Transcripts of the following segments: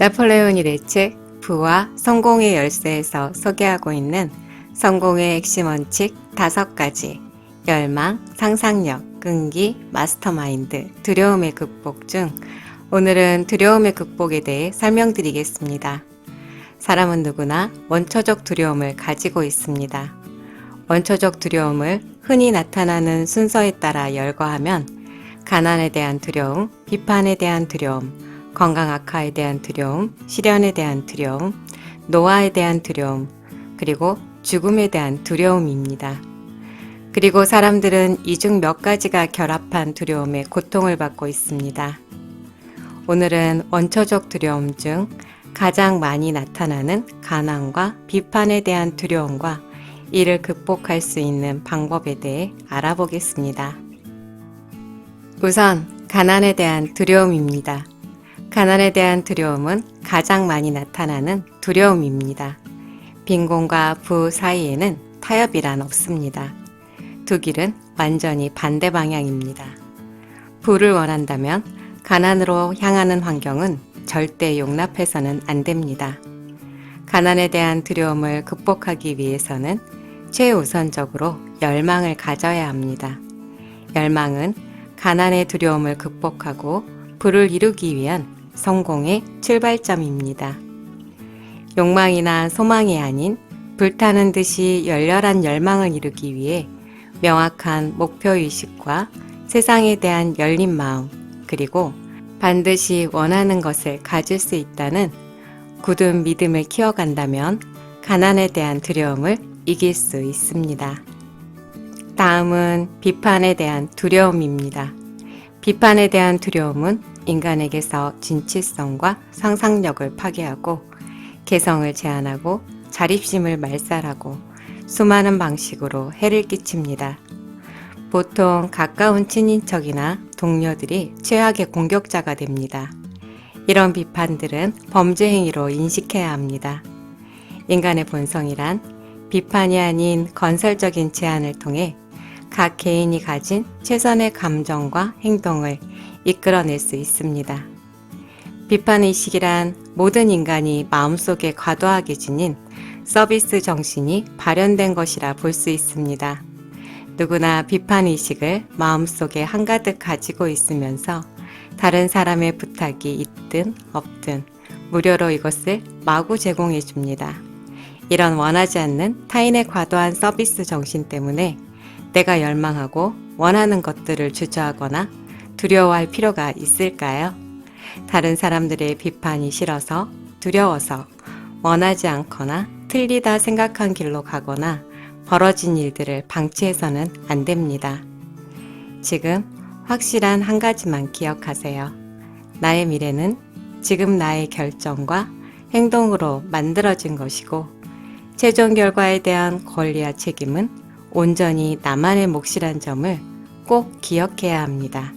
나폴레옹 힐의 책 부와 성공의 열쇠에서 소개하고 있는 성공의 핵심 원칙 5가지, 열망, 상상력, 끈기, 마스터마인드, 두려움의 극복 중 오늘은 두려움의 극복에 대해 설명드리겠습니다. 사람은 누구나 원초적 두려움을 가지고 있습니다. 원초적 두려움을 흔히 나타나는 순서에 따라 열거하면 가난에 대한 두려움, 비판에 대한 두려움, 건강 악화에 대한 두려움, 실현에 대한 두려움, 노화에 대한 두려움, 그리고 죽음에 대한 두려움입니다. 그리고 사람들은 이 중 몇 가지가 결합한 두려움에 고통을 받고 있습니다. 오늘은 원초적 두려움 중 가장 많이 나타나는 가난과 비판에 대한 두려움과 이를 극복할 수 있는 방법에 대해 알아보겠습니다. 우선 가난에 대한 두려움입니다. 가난에 대한 두려움은 가장 많이 나타나는 두려움입니다. 빈곤과 부 사이에는 타협이란 없습니다. 두 길은 완전히 반대 방향입니다. 부를 원한다면 가난으로 향하는 환경은 절대 용납해서는 안 됩니다. 가난에 대한 두려움을 극복하기 위해서는 최우선적으로 열망을 가져야 합니다. 열망은 가난의 두려움을 극복하고 부를 이루기 위한 성공의 출발점입니다. 욕망이나 소망이 아닌 불타는 듯이 열렬한 열망을 이루기 위해 명확한 목표의식과 세상에 대한 열린 마음, 그리고 반드시 원하는 것을 가질 수 있다는 굳은 믿음을 키워간다면 가난에 대한 두려움을 이길 수 있습니다. 다음은 비판에 대한 두려움입니다. 비판에 대한 두려움은 인간에게서 진취성과 상상력을 파괴하고 개성을 제한하고 자립심을 말살하고 수많은 방식으로 해를 끼칩니다. 보통 가까운 친인척이나 동료들이 최악의 공격자가 됩니다. 이런 비판들은 범죄 행위로 인식해야 합니다. 인간의 본성이란 비판이 아닌 건설적인 제안을 통해 각 개인이 가진 최선의 감정과 행동을 이끌어낼 수 있습니다. 비판의식이란 모든 인간이 마음속에 과도하게 지닌 서비스 정신이 발현된 것이라 볼 수 있습니다. 누구나 비판의식을 마음속에 한가득 가지고 있으면서 다른 사람의 부탁이 있든 없든 무료로 이것을 마구 제공해 줍니다. 이런 원하지 않는 타인의 과도한 서비스 정신 때문에 내가 열망하고 원하는 것들을 주저하거나 두려워할 필요가 있을까요? 다른 사람들의 비판이 싫어서, 두려워서, 원하지 않거나 틀리다 생각한 길로 가거나 벌어진 일들을 방치해서는 안 됩니다. 지금 확실한 한 가지만 기억하세요. 나의 미래는 지금 나의 결정과 행동으로 만들어진 것이고 최종 결과에 대한 권리와 책임은 온전히 나만의 몫이란 점을 꼭 기억해야 합니다.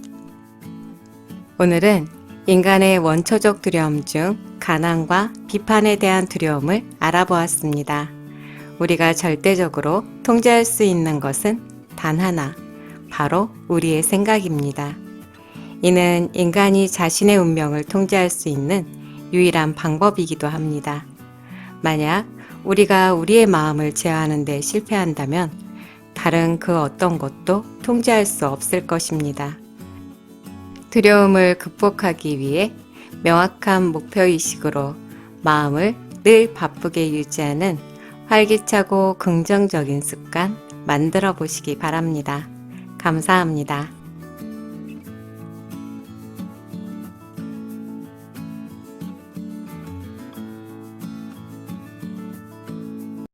오늘은 인간의 원초적 두려움 중 가난과 비판에 대한 두려움을 알아보았습니다. 우리가 절대적으로 통제할 수 있는 것은 단 하나, 바로 우리의 생각입니다. 이는 인간이 자신의 운명을 통제할 수 있는 유일한 방법이기도 합니다. 만약 우리가 우리의 마음을 제어하는 데 실패한다면 다른 그 어떤 것도 통제할 수 없을 것입니다. 두려움을 극복하기 위해 명확한 목표의식으로 마음을 늘 바쁘게 유지하는 활기차고 긍정적인 습관 만들어 보시기 바랍니다. 감사합니다.